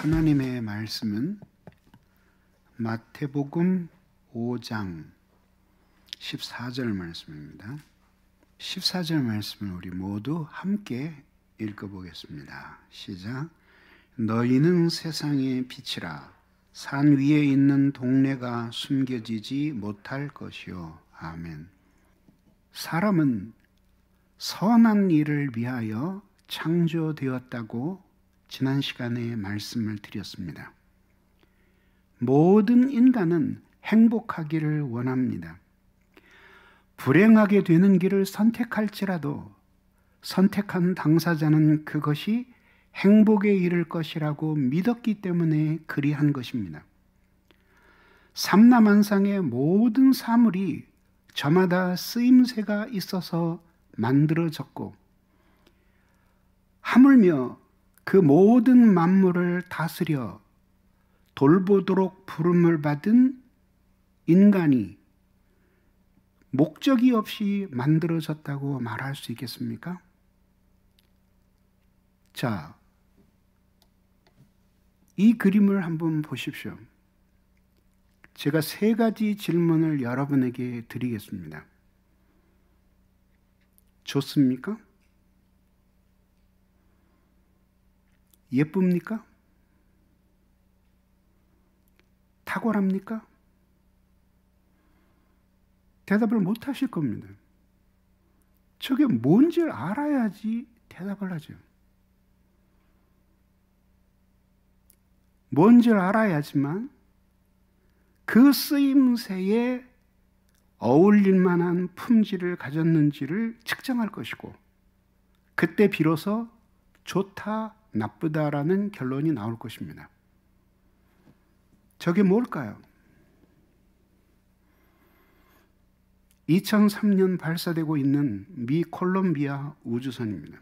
하나님의 말씀은 마태복음 5장 14절 말씀입니다. 14절 말씀을 우리 모두 함께 읽어보겠습니다. 시작. 너희는 세상의 빛이라. 산 위에 있는 동네가 숨겨지지 못할 것이요. 아멘. 사람은 선한 일을 위하여 창조되었다고 지난 시간에 말씀을 드렸습니다. 모든 인간은 행복하기를 원합니다. 불행하게 되는 길을 선택할지라도 선택한 당사자는 그것이 행복에 이를 것이라고 믿었기 때문에 그리한 것입니다. 삼라만상의 모든 사물이 저마다 쓰임새가 있어서 만들어졌고 하물며 그 모든 만물을 다스려 돌보도록 부름을 받은 인간이 목적이 없이 만들어졌다고 말할 수 있겠습니까? 자, 이 그림을 한번 보십시오. 제가 세 가지 질문을 여러분에게 드리겠습니다. 좋습니까? 예쁩니까? 탁월합니까? 대답을 못 하실 겁니다. 저게 뭔지를 알아야지 대답을 하죠. 뭔지를 알아야지만 그 쓰임새에 어울릴 만한 품질을 가졌는지를 측정할 것이고 그때 비로소 좋다, 나쁘다라는 결론이 나올 것입니다. 저게 뭘까요? 2003년 발사되고 있는 미 콜롬비아 우주선입니다.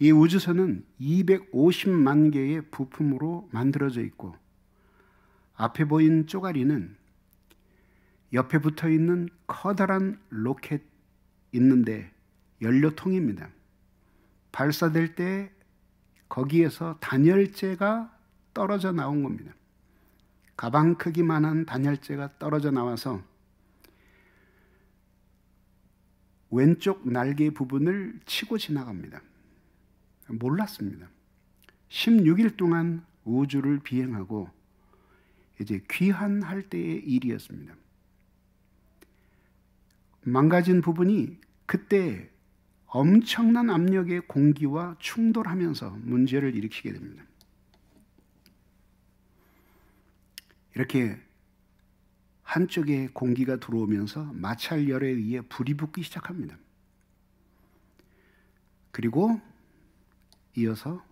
이 우주선은 250만 개의 부품으로 만들어져 있고 앞에 보인 쪼가리는 옆에 붙어 있는 커다란 로켓 있는데 연료통입니다. 발사될 때 거기에서 단열재가 떨어져 나온 겁니다. 가방 크기만한 단열재가 떨어져 나와서 왼쪽 날개 부분을 치고 지나갑니다. 몰랐습니다. 16일 동안 우주를 비행하고 이제 귀환할 때의 일이었습니다. 망가진 부분이 그때 엄청난 압력의 공기와 충돌하면서 문제를 일으키게 됩니다. 이렇게 한쪽에 공기가 들어오면서 마찰열에 의해 불이 붙기 시작합니다. 그리고 이어서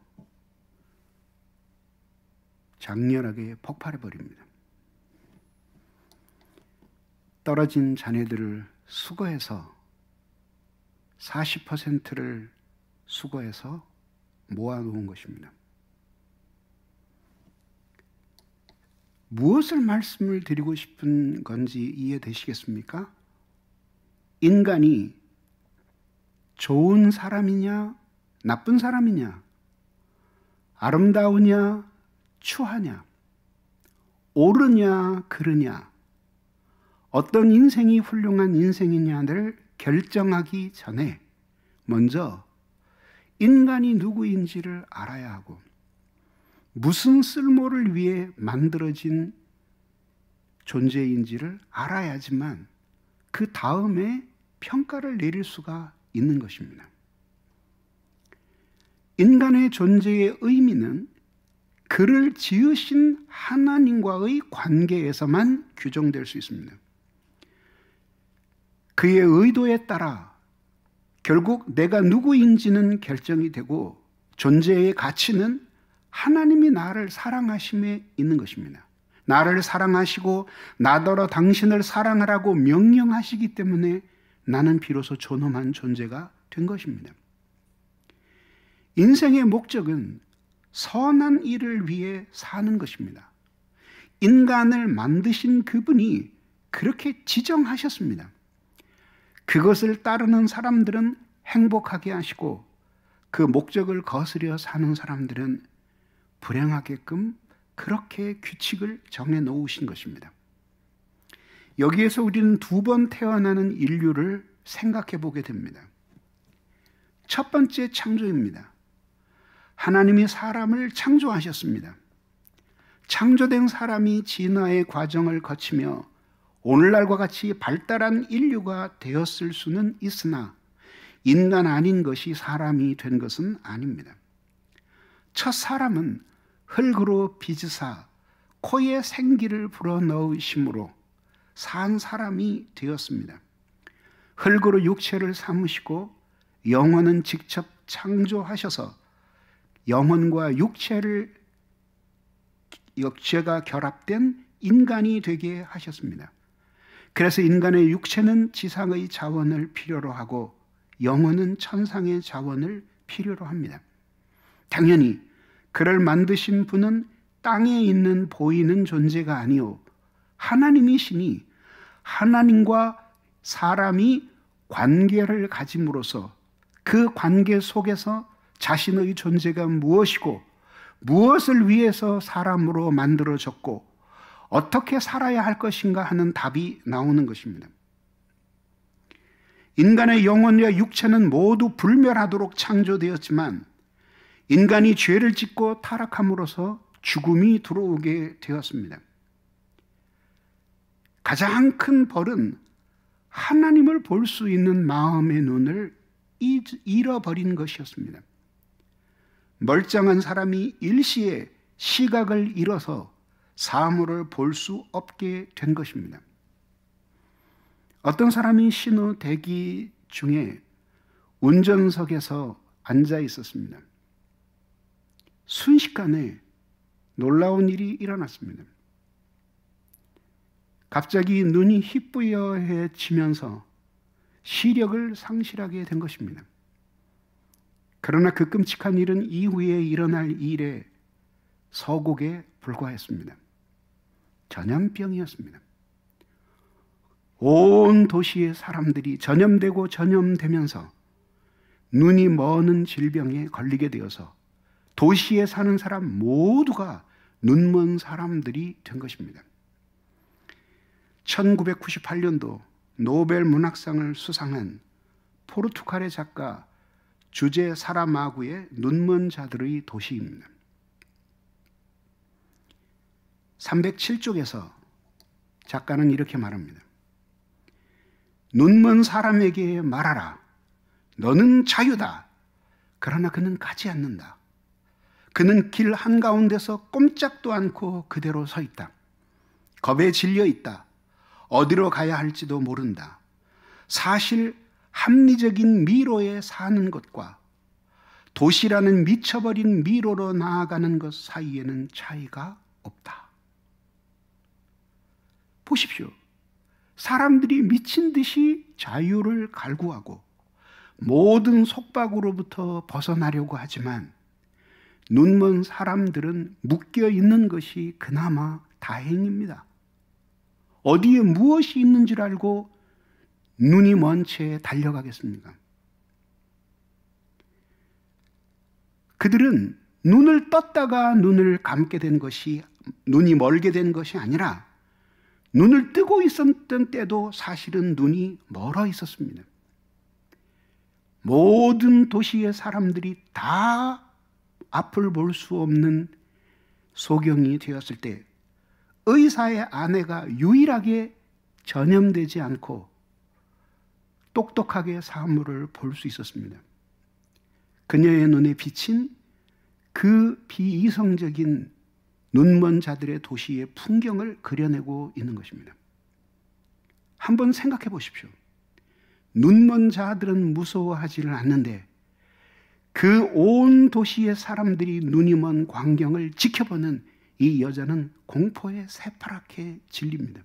장렬하게 폭발해 버립니다. 떨어진 잔해들을 수거해서 40%를 수거해서 모아놓은 것입니다. 무엇을 말씀을 드리고 싶은 건지 이해되시겠습니까? 인간이 좋은 사람이냐, 나쁜 사람이냐, 아름다우냐, 추하냐, 옳으냐, 그르냐, 어떤 인생이 훌륭한 인생이냐를 결정하기 전에 먼저 인간이 누구인지를 알아야 하고 무슨 쓸모를 위해 만들어진 존재인지를 알아야지만 그 다음에 평가를 내릴 수가 있는 것입니다. 인간의 존재의 의미는 그를 지으신 하나님과의 관계에서만 규정될 수 있습니다. 그의 의도에 따라 결국 내가 누구인지는 결정이 되고 존재의 가치는 하나님이 나를 사랑하심에 있는 것입니다. 나를 사랑하시고 나더러 당신을 사랑하라고 명령하시기 때문에 나는 비로소 존엄한 존재가 된 것입니다. 인생의 목적은 선한 일을 위해 사는 것입니다. 인간을 만드신 그분이 그렇게 지정하셨습니다. 그것을 따르는 사람들은 행복하게 하시고 그 목적을 거스려 사는 사람들은 불행하게끔 그렇게 규칙을 정해 놓으신 것입니다. 여기에서 우리는 두 번 태어나는 인류를 생각해 보게 됩니다. 첫 번째 창조입니다. 하나님이 사람을 창조하셨습니다. 창조된 사람이 진화의 과정을 거치며 오늘날과 같이 발달한 인류가 되었을 수는 있으나 인간 아닌 것이 사람이 된 것은 아닙니다. 첫 사람은 흙으로 빚으사 코에 생기를 불어넣으심으로 산 사람이 되었습니다. 흙으로 육체를 삼으시고 영혼은 직접 창조하셔서 영혼과 육체가 결합된 인간이 되게 하셨습니다. 그래서 인간의 육체는 지상의 자원을 필요로 하고 영혼은 천상의 자원을 필요로 합니다. 당연히 그를 만드신 분은 땅에 있는 보이는 존재가 아니요 하나님이시니 하나님과 사람이 관계를 가짐으로써 그 관계 속에서 자신의 존재가 무엇이고 무엇을 위해서 사람으로 만들어졌고 어떻게 살아야 할 것인가 하는 답이 나오는 것입니다. 인간의 영혼과 육체는 모두 불멸하도록 창조되었지만 인간이 죄를 짓고 타락함으로써 죽음이 들어오게 되었습니다. 가장 큰 벌은 하나님을 볼 수 있는 마음의 눈을 잃어버린 것이었습니다. 멀쩡한 사람이 일시에 시각을 잃어서 사물을 볼 수 없게 된 것입니다. 어떤 사람이 신호 대기 중에 운전석에서 앉아 있었습니다. 순식간에 놀라운 일이 일어났습니다. 갑자기 눈이 희뿌여해지면서 시력을 상실하게 된 것입니다. 그러나 그 끔찍한 일은 이후에 일어날 일의 서곡에 불과했습니다. 전염병이었습니다. 온 도시의 사람들이 전염되고 전염되면서 눈이 머는 질병에 걸리게 되어서 도시에 사는 사람 모두가 눈먼 사람들이 된 것입니다. 1998년도 노벨 문학상을 수상한 포르투갈의 작가 주제 사라마구의 눈먼 자들의 도시입니다. 307쪽에서 작가는 이렇게 말합니다. 눈먼 사람에게 말하라. 너는 자유다. 그러나 그는 가지 않는다. 그는 길 한가운데서 꼼짝도 않고 그대로 서 있다. 겁에 질려 있다. 어디로 가야 할지도 모른다. 사실 합리적인 미로에 사는 것과 도시라는 미쳐버린 미로로 나아가는 것 사이에는 차이가 없다. 보십시오. 사람들이 미친 듯이 자유를 갈구하고 모든 속박으로부터 벗어나려고 하지만 눈먼 사람들은 묶여 있는 것이 그나마 다행입니다. 어디에 무엇이 있는 줄 알고 눈이 먼 채 달려가겠습니까? 그들은 눈을 떴다가 눈을 감게 된 것이, 눈이 멀게 된 것이 아니라 눈을 뜨고 있었던 때도 사실은 눈이 멀어 있었습니다. 모든 도시의 사람들이 다 앞을 볼 수 없는 소경이 되었을 때 의사의 아내가 유일하게 전염되지 않고 똑똑하게 사물을 볼 수 있었습니다. 그녀의 눈에 비친 그 비이성적인 눈먼 자들의 도시의 풍경을 그려내고 있는 것입니다. 한번 생각해 보십시오. 눈먼 자들은 무서워하지를 않는데 그 온 도시의 사람들이 눈이 먼 광경을 지켜보는 이 여자는 공포에 새파랗게 질립니다.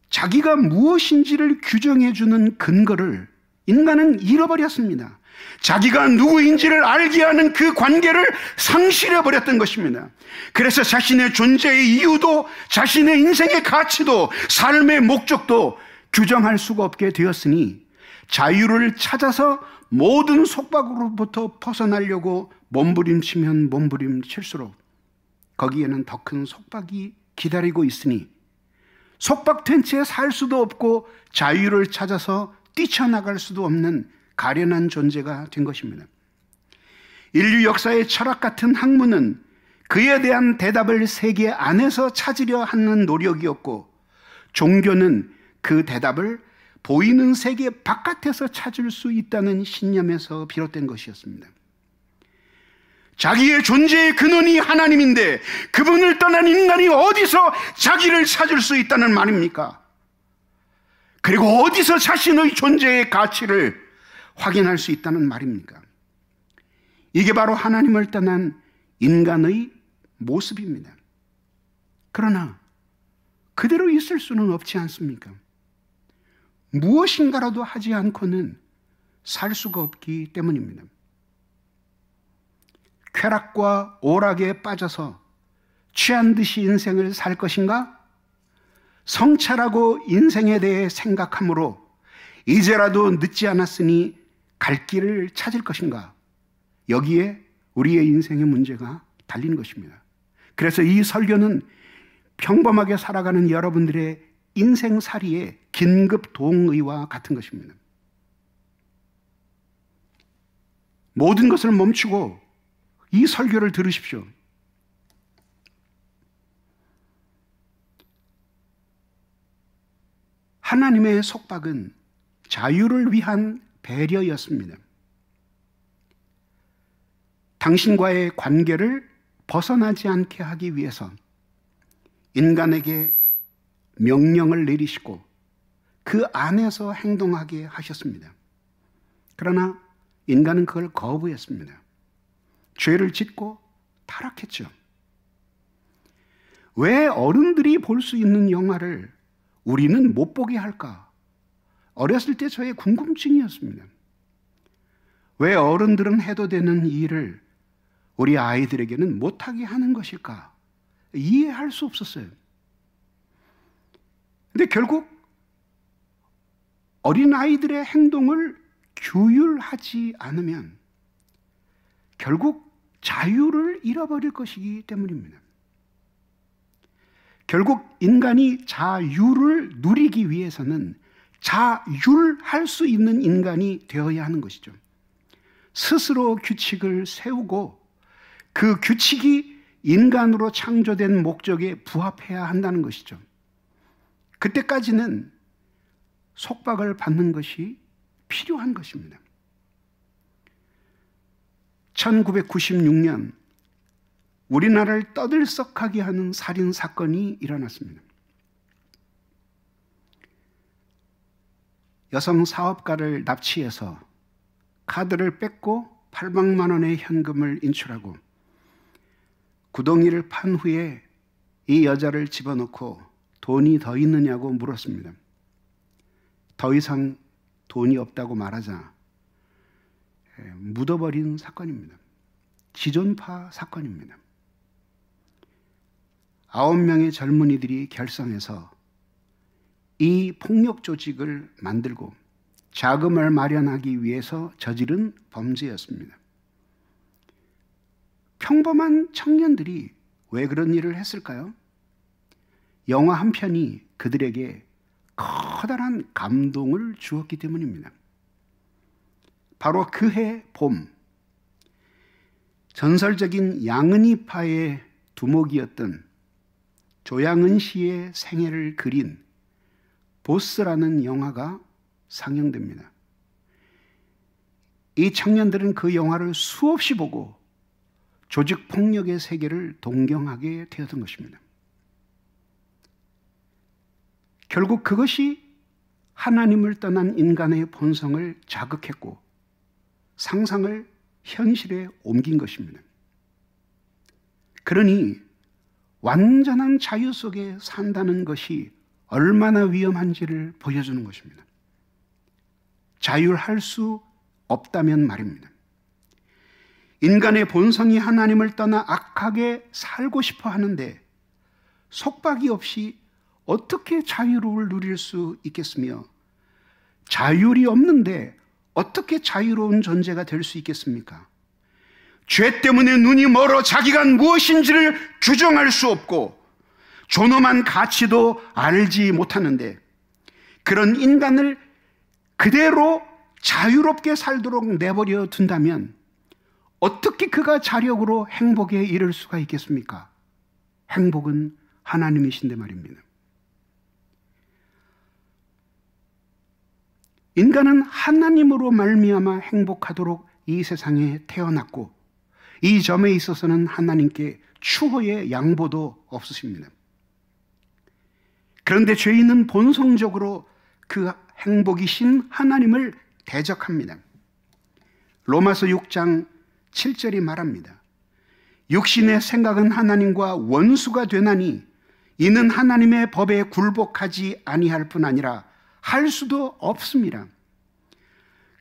자기가 무엇인지를 규정해주는 근거를 인간은 잃어버렸습니다. 자기가 누구인지를 알게 하는 그 관계를 상실해버렸던 것입니다. 그래서 자신의 존재의 이유도 자신의 인생의 가치도 삶의 목적도 규정할 수가 없게 되었으니 자유를 찾아서 모든 속박으로부터 벗어나려고 몸부림치면 몸부림칠수록 거기에는 더 큰 속박이 기다리고 있으니 속박된 채 살 수도 없고 자유를 찾아서 뛰쳐나갈 수도 없는 가련한 존재가 된 것입니다. 인류 역사의 철학 같은 학문은 그에 대한 대답을 세계 안에서 찾으려 하는 노력이었고, 종교는 그 대답을 보이는 세계 바깥에서 찾을 수 있다는 신념에서 비롯된 것이었습니다. 자기의 존재의 근원이 하나님인데 그분을 떠난 인간이 어디서 자기를 찾을 수 있다는 말입니까? 그리고 어디서 자신의 존재의 가치를 확인할 수 있다는 말입니까? 이게 바로 하나님을 떠난 인간의 모습입니다. 그러나 그대로 있을 수는 없지 않습니까? 무엇인가라도 하지 않고는 살 수가 없기 때문입니다. 쾌락과 오락에 빠져서 취한 듯이 인생을 살 것인가? 성찰하고 인생에 대해 생각함으로 이제라도 늦지 않았으니 갈 길을 찾을 것인가? 여기에 우리의 인생의 문제가 달린 것입니다. 그래서 이 설교는 평범하게 살아가는 여러분들의 인생살이의 긴급 동의와 같은 것입니다. 모든 것을 멈추고 이 설교를 들으십시오. 하나님의 속박은 자유를 위한 배려였습니다. 당신과의 관계를 벗어나지 않게 하기 위해서 인간에게 명령을 내리시고 그 안에서 행동하게 하셨습니다. 그러나 인간은 그걸 거부했습니다. 죄를 짓고 타락했죠. 왜 어른들이 볼 수 있는 영화를 우리는 못 보게 할까? 어렸을 때 저의 궁금증이었습니다. 왜 어른들은 해도 되는 일을 우리 아이들에게는 못하게 하는 것일까? 이해할 수 없었어요. 근데 결국 어린아이들의 행동을 규율하지 않으면 결국 자유를 잃어버릴 것이기 때문입니다. 결국 인간이 자유를 누리기 위해서는 자율할 수 있는 인간이 되어야 하는 것이죠. 스스로 규칙을 세우고 그 규칙이 인간으로 창조된 목적에 부합해야 한다는 것이죠. 그때까지는 속박을 받는 것이 필요한 것입니다. 1996년 우리나라를 떠들썩하게 하는 살인 사건이 일어났습니다. 여성 사업가를 납치해서 카드를 뺏고 800만 원의 현금을 인출하고 구덩이를 판 후에 이 여자를 집어넣고 돈이 더 있느냐고 물었습니다. 더 이상 돈이 없다고 말하자 묻어버린 사건입니다. 지존파 사건입니다. 9명의 젊은이들이 결성해서 이 폭력 조직을 만들고 자금을 마련하기 위해서 저지른 범죄였습니다. 평범한 청년들이 왜 그런 일을 했을까요? 영화 한 편이 그들에게 커다란 감동을 주었기 때문입니다. 바로 그해 봄, 전설적인 양은이파의 두목이었던 조양은 씨의 생애를 그린 보스라는 영화가 상영됩니다. 이 청년들은 그 영화를 수없이 보고 조직 폭력의 세계를 동경하게 되었던 것입니다. 결국 그것이 하나님을 떠난 인간의 본성을 자극했고 상상을 현실에 옮긴 것입니다. 그러니 완전한 자유 속에 산다는 것이 얼마나 위험한지를 보여주는 것입니다. 자율할 수 없다면 말입니다. 인간의 본성이 하나님을 떠나 악하게 살고 싶어 하는데 속박이 없이 어떻게 자유를 누릴 수 있겠으며 자율이 없는데 어떻게 자유로운 존재가 될 수 있겠습니까? 죄 때문에 눈이 멀어 자기가 무엇인지를 규정할 수 없고 존엄한 가치도 알지 못하는데, 그런 인간을 그대로 자유롭게 살도록 내버려 둔다면 어떻게 그가 자력으로 행복에 이를 수가 있겠습니까? 행복은 하나님이신데 말입니다. 인간은 하나님으로 말미암아 행복하도록 이 세상에 태어났고, 이 점에 있어서는 하나님께 추호의 양보도 없으십니다. 그런데 죄인은 본성적으로 그 행복이신 하나님을 대적합니다. 로마서 6장 7절이 말합니다. 육신의 생각은 하나님과 원수가 되나니 이는 하나님의 법에 굴복하지 아니할 뿐 아니라 할 수도 없습니다.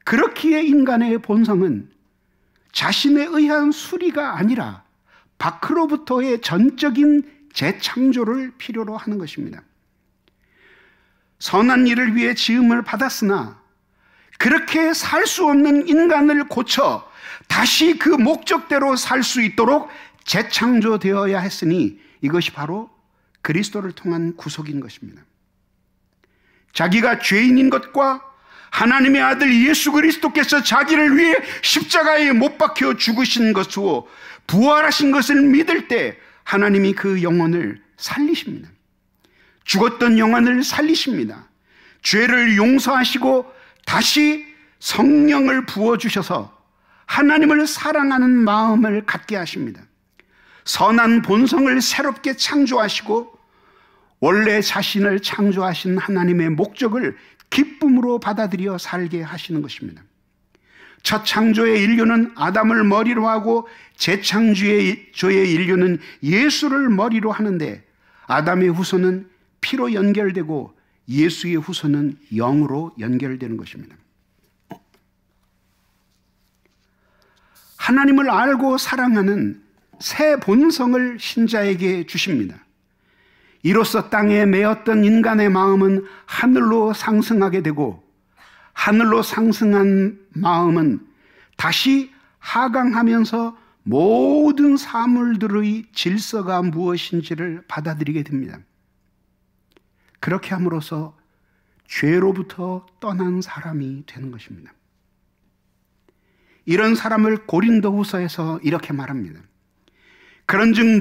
그렇기에 인간의 본성은 자신에 의한 수리가 아니라 밖으로부터의 전적인 재창조를 필요로 하는 것입니다. 선한 일을 위해 지음을 받았으나 그렇게 살 수 없는 인간을 고쳐 다시 그 목적대로 살 수 있도록 재창조되어야 했으니 이것이 바로 그리스도를 통한 구속인 것입니다. 자기가 죄인인 것과 하나님의 아들 예수 그리스도께서 자기를 위해 십자가에 못 박혀 죽으신 것으로 부활하신 것을 믿을 때 하나님이 그 영혼을 살리십니다. 죽었던 영혼을 살리십니다. 죄를 용서하시고 다시 성령을 부어주셔서 하나님을 사랑하는 마음을 갖게 하십니다. 선한 본성을 새롭게 창조하시고 원래 자신을 창조하신 하나님의 목적을 기쁨으로 받아들여 살게 하시는 것입니다. 첫 창조의 인류는 아담을 머리로 하고 재창조의 인류는 예수를 머리로 하는데, 아담의 후손은 피로 연결되고 예수의 후손은 영으로 연결되는 것입니다. 하나님을 알고 사랑하는 새 본성을 신자에게 주십니다. 이로써 땅에 매였던 인간의 마음은 하늘로 상승하게 되고, 하늘로 상승한 마음은 다시 하강하면서 모든 사물들의 질서가 무엇인지를 받아들이게 됩니다. 그렇게 함으로써 죄로부터 떠난 사람이 되는 것입니다. 이런 사람을 고린도후서에서 이렇게 말합니다. 그런즉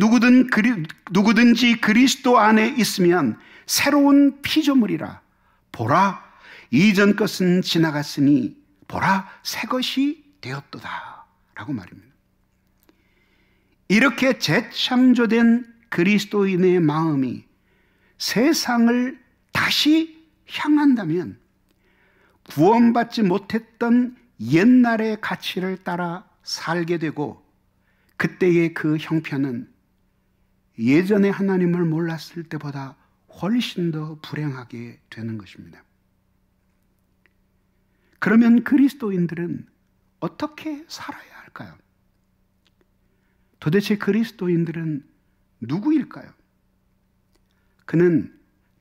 누구든지 그리스도 안에 있으면 새로운 피조물이라. 보라, 이전 것은 지나갔으니 보라, 새 것이 되었도다 라고 말입니다. 이렇게 재창조된 그리스도인의 마음이 세상을 다시 향한다면 구원받지 못했던 옛날의 가치를 따라 살게 되고, 그때의 그 형편은 예전에 하나님을 몰랐을 때보다 훨씬 더 불행하게 되는 것입니다. 그러면 그리스도인들은 어떻게 살아야 할까요? 도대체 그리스도인들은 누구일까요? 그는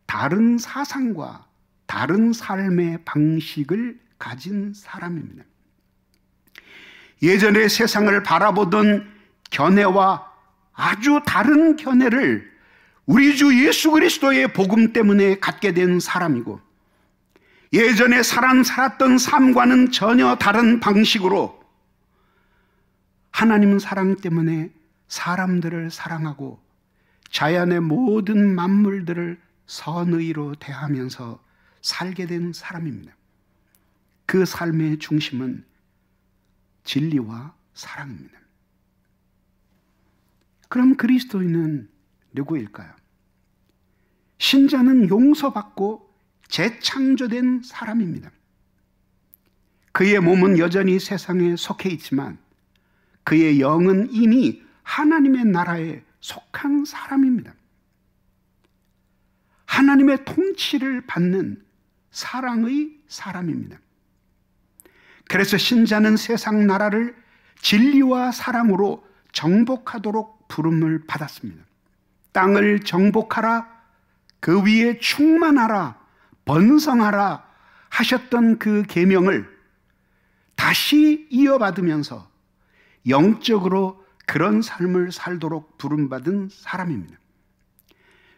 다른 사상과 다른 삶의 방식을 가진 사람입니다. 예전에 세상을 바라보던 견해와 아주 다른 견해를 우리 주 예수 그리스도의 복음 때문에 갖게 된 사람이고, 예전에 살았던 삶과는 전혀 다른 방식으로 하나님 사랑 때문에 사람들을 사랑하고 자연의 모든 만물들을 선의로 대하면서 살게 된 사람입니다. 그 삶의 중심은 진리와 사랑입니다. 그럼 그리스도인은 누구일까요? 신자는 용서받고 재창조된 사람입니다. 그의 몸은 여전히 세상에 속해 있지만 그의 영은 이미 하나님의 나라에 속한 사람입니다. 하나님의 통치를 받는 사랑의 사람입니다. 그래서 신자는 세상 나라를 진리와 사랑으로 정복하도록 부름을 받았습니다. 땅을 정복하라, 그 위에 충만하라, 번성하라 하셨던 그 계명을 다시 이어받으면서 영적으로 그런 삶을 살도록 부름받은 사람입니다.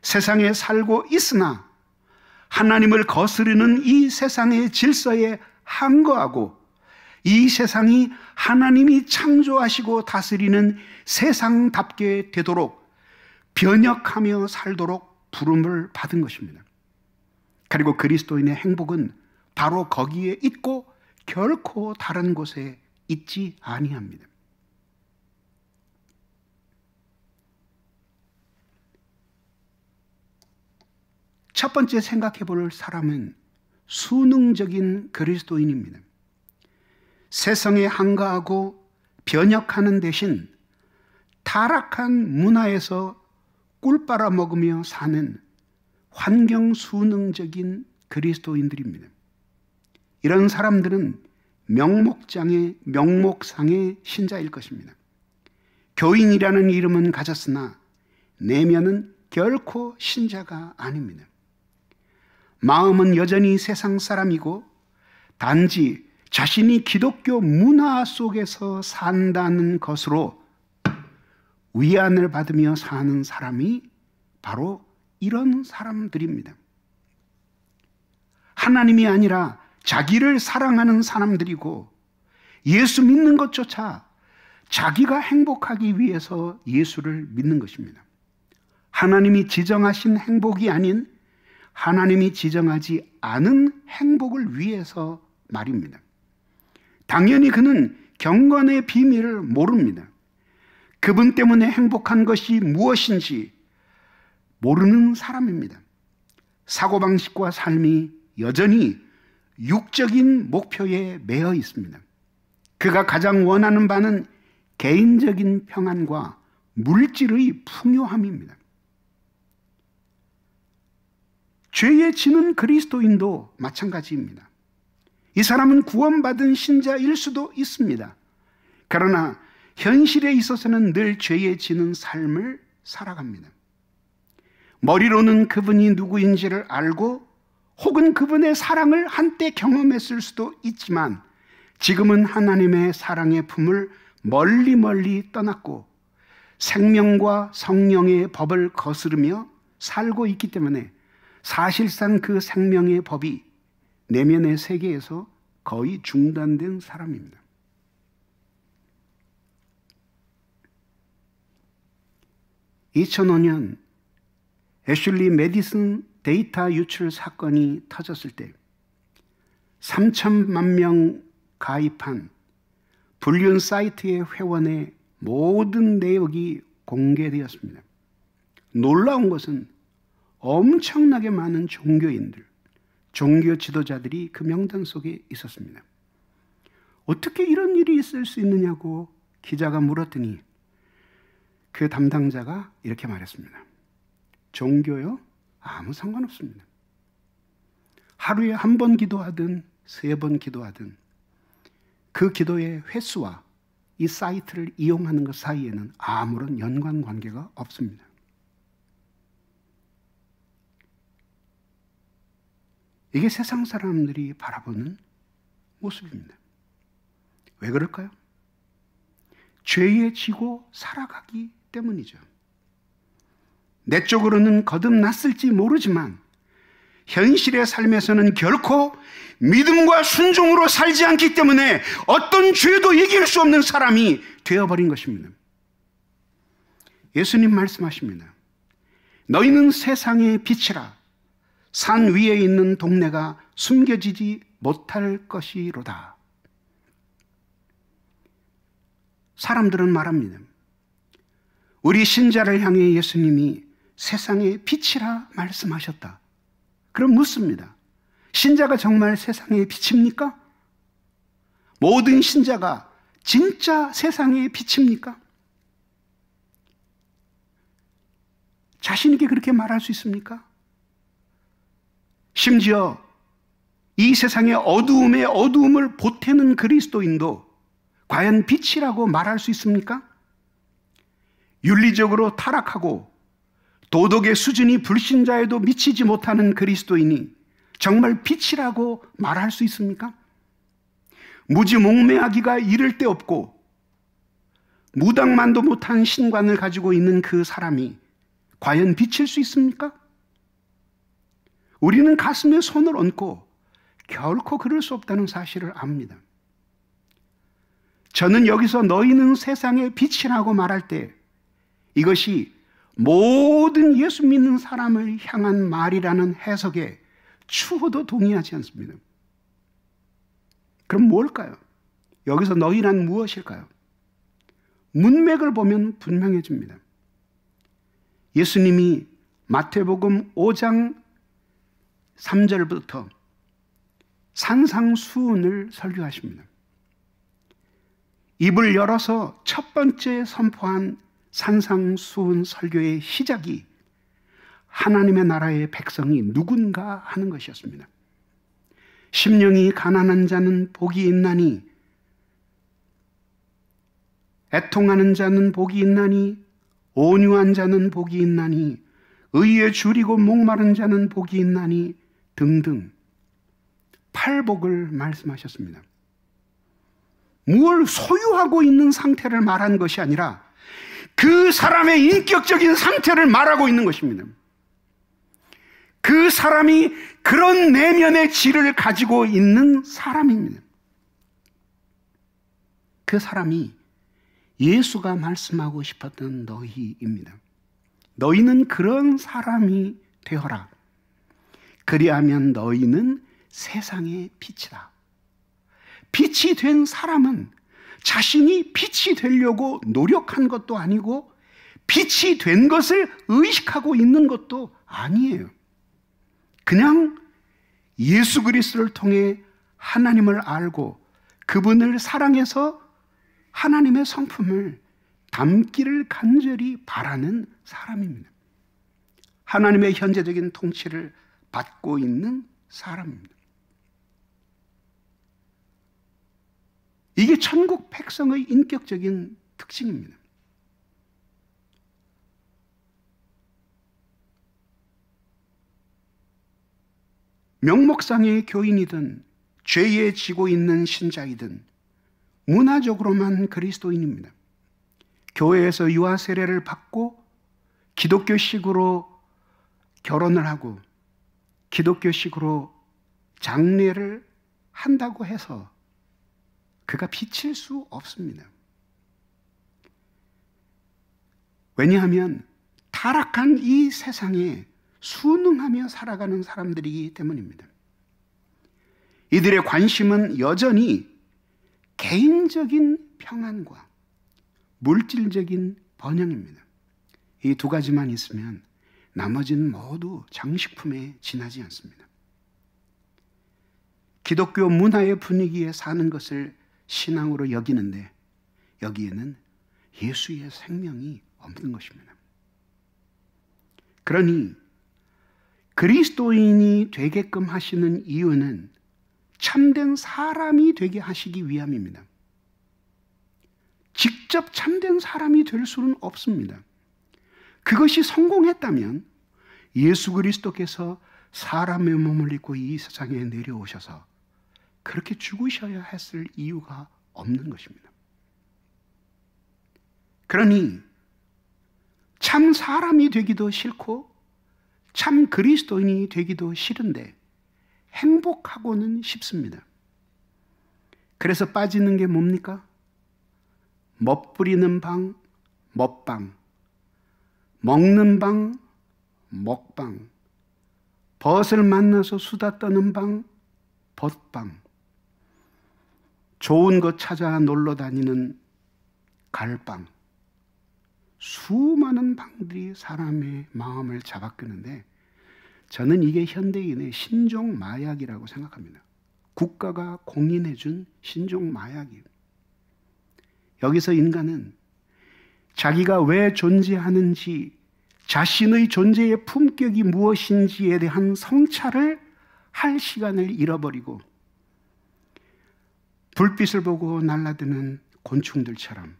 세상에 살고 있으나 하나님을 거스르는 이 세상의 질서에 항거하고 이 세상이 하나님이 창조하시고 다스리는 세상답게 되도록 변혁하며 살도록 부름을 받은 것입니다. 그리고 그리스도인의 행복은 바로 거기에 있고 결코 다른 곳에 있지 아니합니다. 첫 번째 생각해 볼 사람은 수능적인 그리스도인입니다. 세상에 항거하고 변혁하는 대신 타락한 문화에서 꿀 빨아먹으며 사는 환경 수능적인 그리스도인들입니다. 이런 사람들은 명목상의 신자일 것입니다. 교인이라는 이름은 가졌으나 내면은 결코 신자가 아닙니다. 마음은 여전히 세상 사람이고 단지 자신이 기독교 문화 속에서 산다는 것으로 위안을 받으며 사는 사람이 바로 이런 사람들입니다. 하나님이 아니라 자기를 사랑하는 사람들이고 예수 믿는 것조차 자기가 행복하기 위해서 예수를 믿는 것입니다. 하나님이 지정하신 행복이 아닌 하나님이 지정하지 않은 행복을 위해서 말입니다. 당연히 그는 경건의 비밀을 모릅니다. 그분 때문에 행복한 것이 무엇인지 모르는 사람입니다. 사고방식과 삶이 여전히 육적인 목표에 매여 있습니다. 그가 가장 원하는 바는 개인적인 평안과 물질의 풍요함입니다. 죄에 지는 그리스도인도 마찬가지입니다. 이 사람은 구원받은 신자일 수도 있습니다. 그러나 현실에 있어서는 늘 죄에 지는 삶을 살아갑니다. 머리로는 그분이 누구인지를 알고 혹은 그분의 사랑을 한때 경험했을 수도 있지만 지금은 하나님의 사랑의 품을 멀리 떠났고 생명과 성령의 법을 거스르며 살고 있기 때문에 사실상 그 생명의 법이 내면의 세계에서 거의 중단된 사람입니다. 2005년 애슐리 메디슨 데이터 유출 사건이 터졌을 때 3천만 명 가입한 불륜 사이트의 회원의 모든 내역이 공개되었습니다. 놀라운 것은 엄청나게 많은 종교인들, 종교 지도자들이 그 명단 속에 있었습니다. 어떻게 이런 일이 있을 수 있느냐고 기자가 물었더니 그 담당자가 이렇게 말했습니다. 종교요? 아무 상관없습니다. 하루에 한 번 기도하든 3번 기도하든 그 기도의 횟수와 이 사이트를 이용하는 것 사이에는 아무런 연관관계가 없습니다. 이게 세상 사람들이 바라보는 모습입니다. 왜 그럴까요? 죄에 지고 살아가기 때문이죠. 내적으로는 거듭났을지 모르지만 현실의 삶에서는 결코 믿음과 순종으로 살지 않기 때문에 어떤 죄도 이길 수 없는 사람이 되어버린 것입니다. 예수님 말씀하십니다. 너희는 세상의 빛이라. 산 위에 있는 동네가 숨겨지지 못할 것이로다. 사람들은 말합니다. 우리 신자를 향해 예수님이 세상의 빛이라 말씀하셨다. 그럼 묻습니다. 신자가 정말 세상의 빛입니까? 모든 신자가 진짜 세상의 빛입니까? 자신 있게 그렇게 말할 수 있습니까? 심지어 이 세상의 어두움에 어두움을 보태는 그리스도인도 과연 빛이라고 말할 수 있습니까? 윤리적으로 타락하고 도덕의 수준이 불신자에도 미치지 못하는 그리스도인이 정말 빛이라고 말할 수 있습니까? 무지몽매하기가 이를 데 없고 무당만도 못한 신관을 가지고 있는 그 사람이 과연 비칠 수 있습니까? 우리는 가슴에 손을 얹고 결코 그럴 수 없다는 사실을 압니다. 저는 여기서 너희는 세상의 빛이라고 말할 때 이것이 모든 예수 믿는 사람을 향한 말이라는 해석에 추호도 동의하지 않습니다. 그럼 뭘까요? 여기서 너희란 무엇일까요? 문맥을 보면 분명해집니다. 예수님이 마태복음 5장 3절부터 산상수훈을 설교하십니다. 입을 열어서 첫 번째 선포한 산상수훈 설교의 시작이 하나님의 나라의 백성이 누군가 하는 것이었습니다. 심령이 가난한 자는 복이 있나니, 애통하는 자는 복이 있나니, 온유한 자는 복이 있나니, 의에 줄이고 목마른 자는 복이 있나니 등등 팔복을 말씀하셨습니다. 무엇을 소유하고 있는 상태를 말한 것이 아니라 그 사람의 인격적인 상태를 말하고 있는 것입니다. 그 사람이 그런 내면의 질을 가지고 있는 사람입니다. 그 사람이 예수가 말씀하고 싶었던 너희입니다. 너희는 그런 사람이 되어라. 그리하면 너희는 세상의 빛이다. 빛이 된 사람은 자신이 빛이 되려고 노력한 것도 아니고 빛이 된 것을 의식하고 있는 것도 아니에요. 그냥 예수 그리스도를 통해 하나님을 알고 그분을 사랑해서 하나님의 성품을 담기를 간절히 바라는 사람입니다. 하나님의 현재적인 통치를 받고 있는 사람입니다. 이게 천국 백성의 인격적인 특징입니다. 명목상의 교인이든 죄에 지고 있는 신자이든 문화적으로만 그리스도인입니다. 교회에서 유아 세례를 받고 기독교식으로 결혼을 하고 기독교식으로 장례를 한다고 해서 그가 비칠 수 없습니다. 왜냐하면 타락한 이 세상에 순응하며 살아가는 사람들이기 때문입니다. 이들의 관심은 여전히 개인적인 평안과 물질적인 번영입니다. 이 두 가지만 있으면 나머지는 모두 장식품에 지나지 않습니다. 기독교 문화의 분위기에 사는 것을 신앙으로 여기는데 여기에는 예수의 생명이 없는 것입니다. 그러니 그리스도인이 되게끔 하시는 이유는 참된 사람이 되게 하시기 위함입니다. 직접 참된 사람이 될 수는 없습니다. 그것이 성공했다면 예수 그리스도께서 사람의 몸을 입고 이 세상에 내려오셔서 그렇게 죽으셔야 했을 이유가 없는 것입니다. 그러니 참 사람이 되기도 싫고 참 그리스도인이 되기도 싫은데 행복하고는 싶습니다. 그래서 빠지는 게 뭡니까? 멋부리는 방, 멋방, 먹는 방, 먹방, 벗을 만나서 수다 떠는 방, 벗방, 좋은 것 찾아 놀러 다니는 갈방, 수많은 방들이 사람의 마음을 잡아끄는데 저는 이게 현대인의 신종 마약이라고 생각합니다. 국가가 공인해준 신종 마약이에요. 여기서 인간은 자기가 왜 존재하는지, 자신의 존재의 품격이 무엇인지에 대한 성찰을 할 시간을 잃어버리고 불빛을 보고 날아드는 곤충들처럼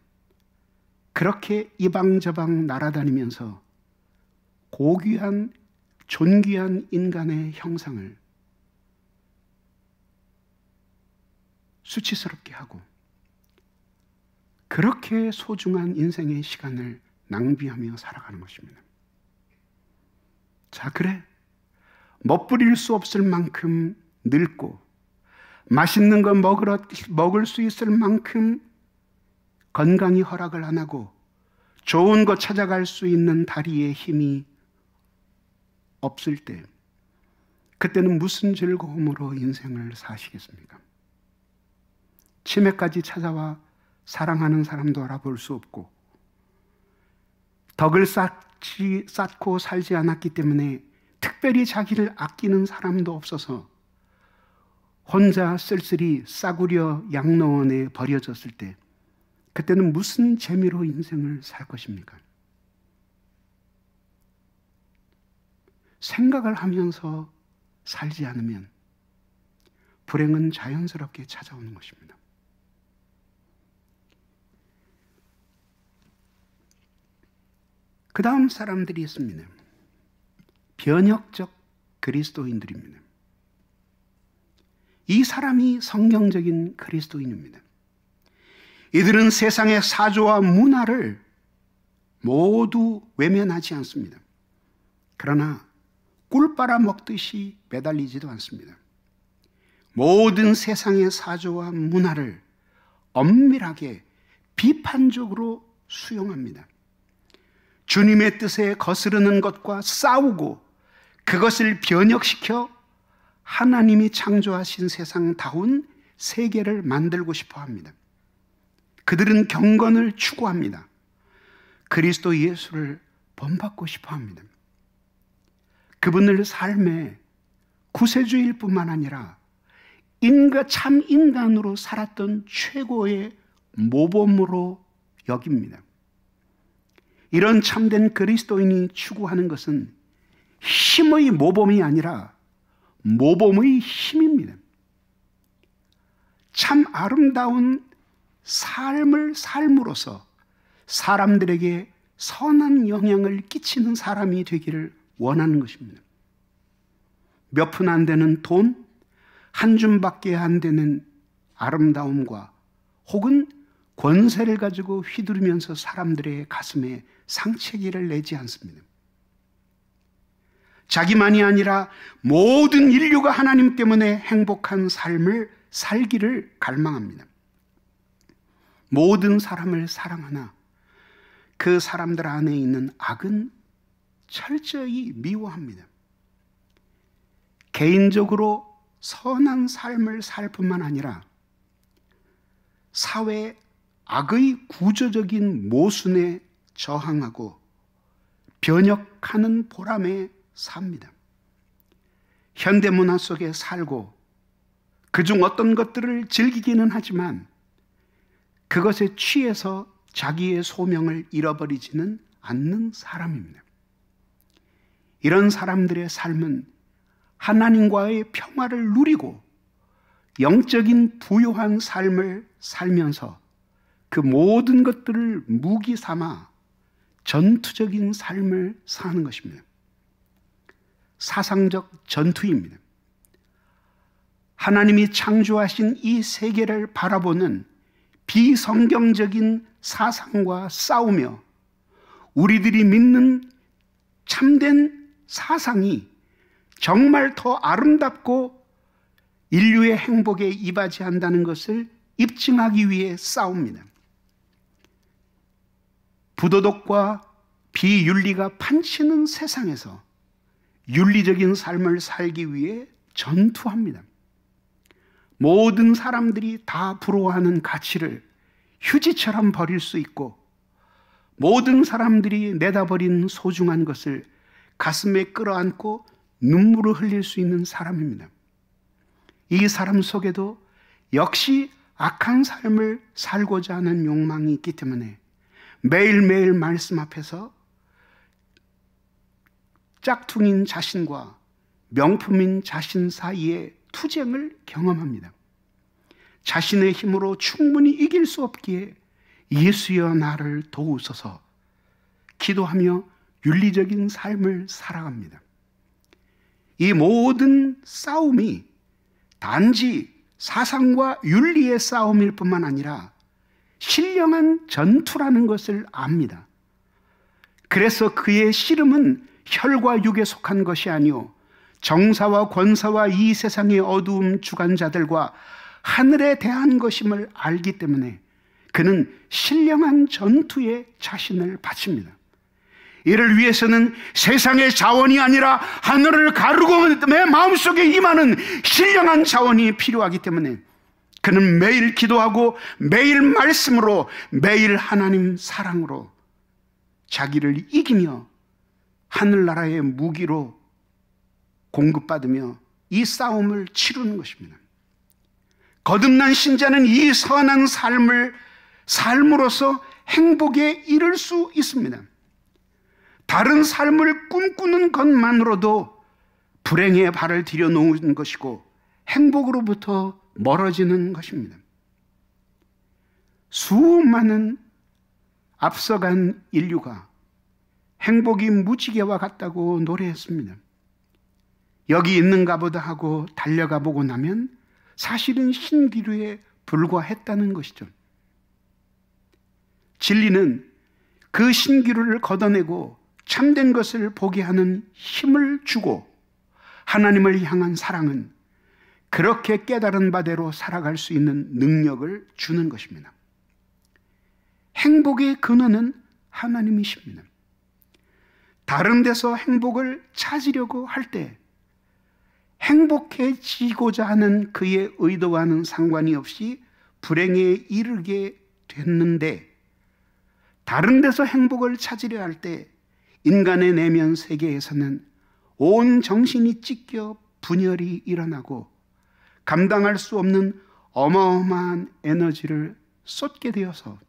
그렇게 이방저방 날아다니면서 고귀한 존귀한 인간의 형상을 수치스럽게 하고 그렇게 소중한 인생의 시간을 낭비하며 살아가는 것입니다. 자, 그래. 멋부릴 수 없을 만큼 늙고 맛있는 거 먹을 수 있을 만큼 건강이 허락을 안 하고 좋은 거 찾아갈 수 있는 다리에 힘이 없을 때 그때는 무슨 즐거움으로 인생을 사시겠습니까? 치매까지 찾아와 사랑하는 사람도 알아볼 수 없고 덕을 쌓고 살지 않았기 때문에 특별히 자기를 아끼는 사람도 없어서 혼자 쓸쓸히 싸구려 양로원에 버려졌을 때 그때는 무슨 재미로 인생을 살 것입니까? 생각을 하면서 살지 않으면 불행은 자연스럽게 찾아오는 것입니다. 그 다음 사람들이 있습니다. 변혁적 그리스도인들입니다. 이 사람이 성경적인 그리스도인입니다. 이들은 세상의 사조와 문화를 모두 외면하지 않습니다. 그러나 꿀 빨아먹듯이 매달리지도 않습니다. 모든 세상의 사조와 문화를 엄밀하게 비판적으로 수용합니다. 주님의 뜻에 거스르는 것과 싸우고 그것을 변혁시켜 하나님이 창조하신 세상다운 세계를 만들고 싶어 합니다. 그들은 경건을 추구합니다. 그리스도 예수를 본받고 싶어 합니다. 그분을 삶의 구세주일 뿐만 아니라 참 인간으로 살았던 최고의 모범으로 여깁니다. 이런 참된 그리스도인이 추구하는 것은 힘의 모범이 아니라 모범의 힘입니다. 참 아름다운 삶을 삶으로써 사람들에게 선한 영향을 끼치는 사람이 되기를 원하는 것입니다. 몇 푼 안 되는 돈, 한 줌밖에 안 되는 아름다움과 혹은 권세를 가지고 휘두르면서 사람들의 가슴에 상처기를 내지 않습니다. 자기만이 아니라 모든 인류가 하나님 때문에 행복한 삶을 살기를 갈망합니다. 모든 사람을 사랑하나 그 사람들 안에 있는 악은 철저히 미워합니다. 개인적으로 선한 삶을 살 뿐만 아니라 사회 악의 구조적인 모순에 저항하고 변혁하는 보람에 삽니다. 현대문화 속에 살고 그중 어떤 것들을 즐기기는 하지만 그것에 취해서 자기의 소명을 잃어버리지는 않는 사람입니다. 이런 사람들의 삶은 하나님과의 평화를 누리고 영적인 부요한 삶을 살면서 그 모든 것들을 무기 삼아 전투적인 삶을 사는 것입니다. 사상적 전투입니다. 하나님이 창조하신 이 세계를 바라보는 비성경적인 사상과 싸우며 우리들이 믿는 참된 사상이 정말 더 아름답고 인류의 행복에 이바지한다는 것을 입증하기 위해 싸웁니다. 부도덕과 비윤리가 판치는 세상에서 윤리적인 삶을 살기 위해 전투합니다. 모든 사람들이 다 부러워하는 가치를 휴지처럼 버릴 수 있고 모든 사람들이 내다버린 소중한 것을 가슴에 끌어안고 눈물을 흘릴 수 있는 사람입니다. 이 사람 속에도 역시 악한 삶을 살고자 하는 욕망이 있기 때문에 매일매일 말씀 앞에서 짝퉁인 자신과 명품인 자신 사이의 투쟁을 경험합니다. 자신의 힘으로 충분히 이길 수 없기에 예수여 나를 도우소서 기도하며 윤리적인 삶을 살아갑니다. 이 모든 싸움이 단지 사상과 윤리의 싸움일 뿐만 아니라 신령한 전투라는 것을 압니다. 그래서 그의 씨름은 혈과 육에 속한 것이 아니요 정사와 권사와 이 세상의 어두움 주관자들과 하늘에 대한 것임을 알기 때문에 그는 신령한 전투에 자신을 바칩니다. 이를 위해서는 세상의 자원이 아니라 하늘을 가르고 내 마음속에 임하는 신령한 자원이 필요하기 때문에 그는 매일 기도하고 매일 말씀으로 매일 하나님 사랑으로 자기를 이기며 하늘나라의 무기로 공급받으며 이 싸움을 치르는 것입니다. 거듭난 신자는 이 선한 삶으로서 행복에 이를 수 있습니다. 다른 삶을 꿈꾸는 것만으로도 불행에 발을 들여놓은 것이고 행복으로부터 멀어지는 것입니다. 수많은 앞서간 인류가 행복이 무지개와 같다고 노래했습니다. 여기 있는가 보다 하고 달려가 보고 나면 사실은 신기루에 불과했다는 것이죠. 진리는 그 신기루를 걷어내고 참된 것을 보게 하는 힘을 주고 하나님을 향한 사랑은 그렇게 깨달은 바대로 살아갈 수 있는 능력을 주는 것입니다. 행복의 근원은 하나님이십니다. 다른 데서 행복을 찾으려고 할 때 행복해지고자 하는 그의 의도와는 상관이 없이 불행에 이르게 됐는데, 다른 데서 행복을 찾으려 할 때 인간의 내면 세계에서는 온 정신이 찢겨 분열이 일어나고 감당할 수 없는 어마어마한 에너지를 쏟게 되어서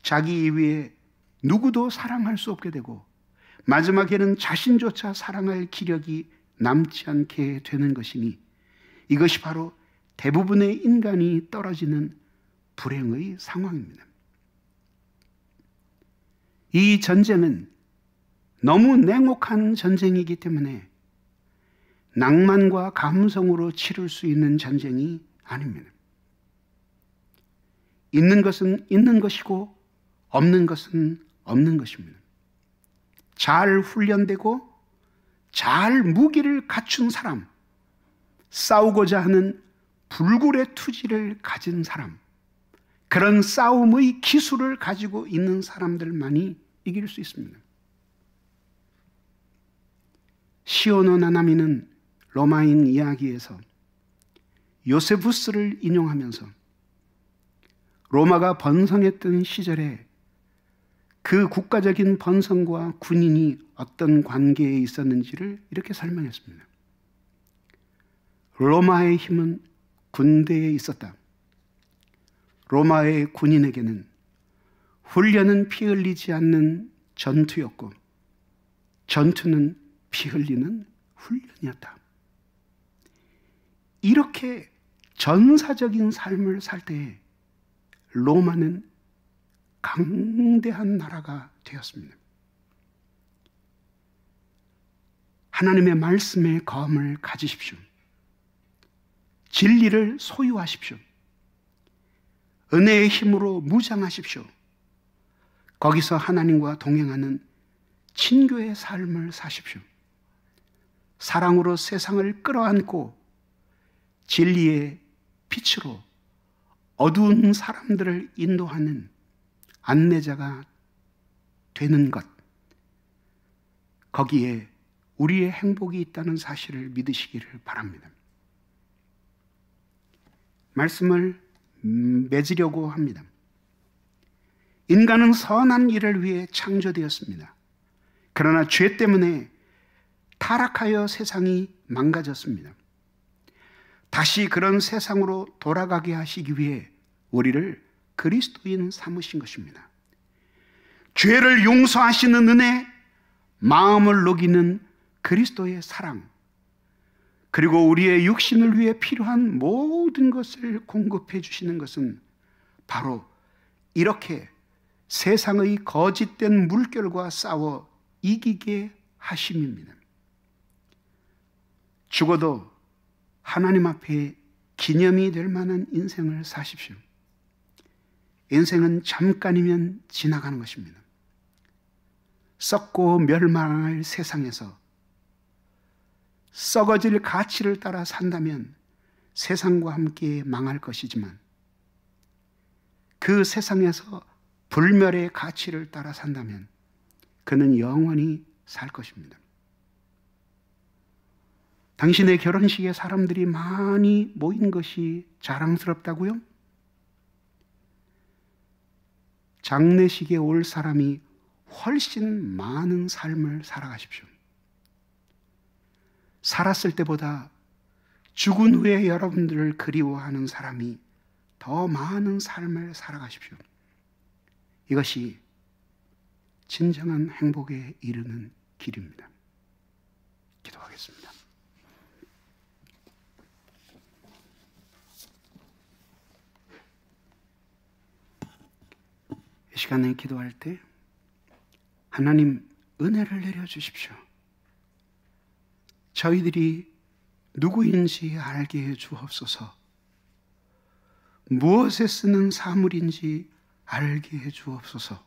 자기 이외에 누구도 사랑할 수 없게 되고 마지막에는 자신조차 사랑할 기력이 남지 않게 되는 것이니, 이것이 바로 대부분의 인간이 떨어지는 불행의 상황입니다. 이 전쟁은 너무 냉혹한 전쟁이기 때문에 낭만과 감성으로 치를 수 있는 전쟁이 아닙니다. 있는 것은 있는 것이고 없는 것은 없는 것입니다. 잘 훈련되고 잘 무기를 갖춘 사람, 싸우고자 하는 불굴의 투지를 가진 사람, 그런 싸움의 기술을 가지고 있는 사람들만이 이길 수 있습니다. 시오노 나나미는 로마인 이야기에서 요세푸스를 인용하면서 로마가 번성했던 시절에 그 국가적인 번성과 군인이 어떤 관계에 있었는지를 이렇게 설명했습니다. 로마의 힘은 군대에 있었다. 로마의 군인에게는 훈련은 피 흘리지 않는 전투였고 전투는 피 흘리는 훈련이었다. 이렇게 전사적인 삶을 살 때에 로마는 강대한 나라가 되었습니다. 하나님의 말씀의 검을 가지십시오. 진리를 소유하십시오. 은혜의 힘으로 무장하십시오. 거기서 하나님과 동행하는 친교의 삶을 사십시오. 사랑으로 세상을 끌어안고 진리의 빛으로 어두운 사람들을 인도하는 안내자가 되는 것, 거기에 우리의 행복이 있다는 사실을 믿으시기를 바랍니다. 말씀을 맺으려고 합니다. 인간은 선한 일을 위해 창조되었습니다. 그러나 죄 때문에 타락하여 세상이 망가졌습니다. 다시 그런 세상으로 돌아가게 하시기 위해 우리를 그리스도인 삼으신 것입니다. 죄를 용서하시는 은혜, 마음을 녹이는 그리스도의 사랑, 그리고 우리의 육신을 위해 필요한 모든 것을 공급해 주시는 것은 바로 이렇게 세상의 거짓된 물결과 싸워 이기게 하심입니다. 죽어도 하나님 앞에 기념이 될 만한 인생을 사십시오. 인생은 잠깐이면 지나가는 것입니다. 썩고 멸망할 세상에서 썩어질 가치를 따라 산다면 세상과 함께 망할 것이지만, 그 세상에서 불멸의 가치를 따라 산다면 그는 영원히 살 것입니다. 당신의 결혼식에 사람들이 많이 모인 것이 자랑스럽다고요? 장례식에 올 사람이 훨씬 많은 삶을 살아가십시오. 살았을 때보다 죽은 후에 여러분들을 그리워하는 사람이 더 많은 삶을 살아가십시오. 이것이 진정한 행복에 이르는 길입니다. 기도하겠습니다. 이 시간에 기도할 때 하나님 은혜를 내려주십시오. 저희들이 누구인지 알게 해 주옵소서. 무엇에 쓰는 사물인지 알게 해 주옵소서.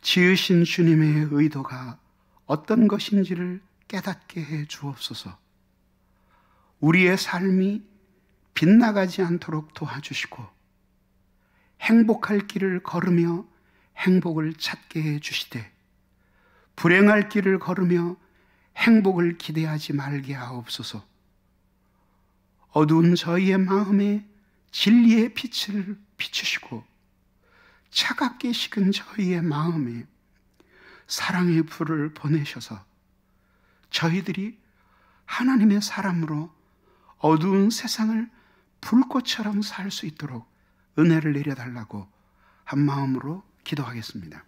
지으신 주님의 의도가 어떤 것인지를 깨닫게 해 주옵소서. 우리의 삶이 빗나가지 않도록 도와주시고, 행복할 길을 걸으며 행복을 찾게 해 주시되, 불행할 길을 걸으며 행복을 기대하지 말게 하옵소서. 어두운 저희의 마음에 진리의 빛을 비추시고, 차갑게 식은 저희의 마음에 사랑의 불을 보내셔서 저희들이 하나님의 사람으로 어두운 세상을 불꽃처럼 살 수 있도록 은혜를 내려달라고 한 마음으로 기도하겠습니다.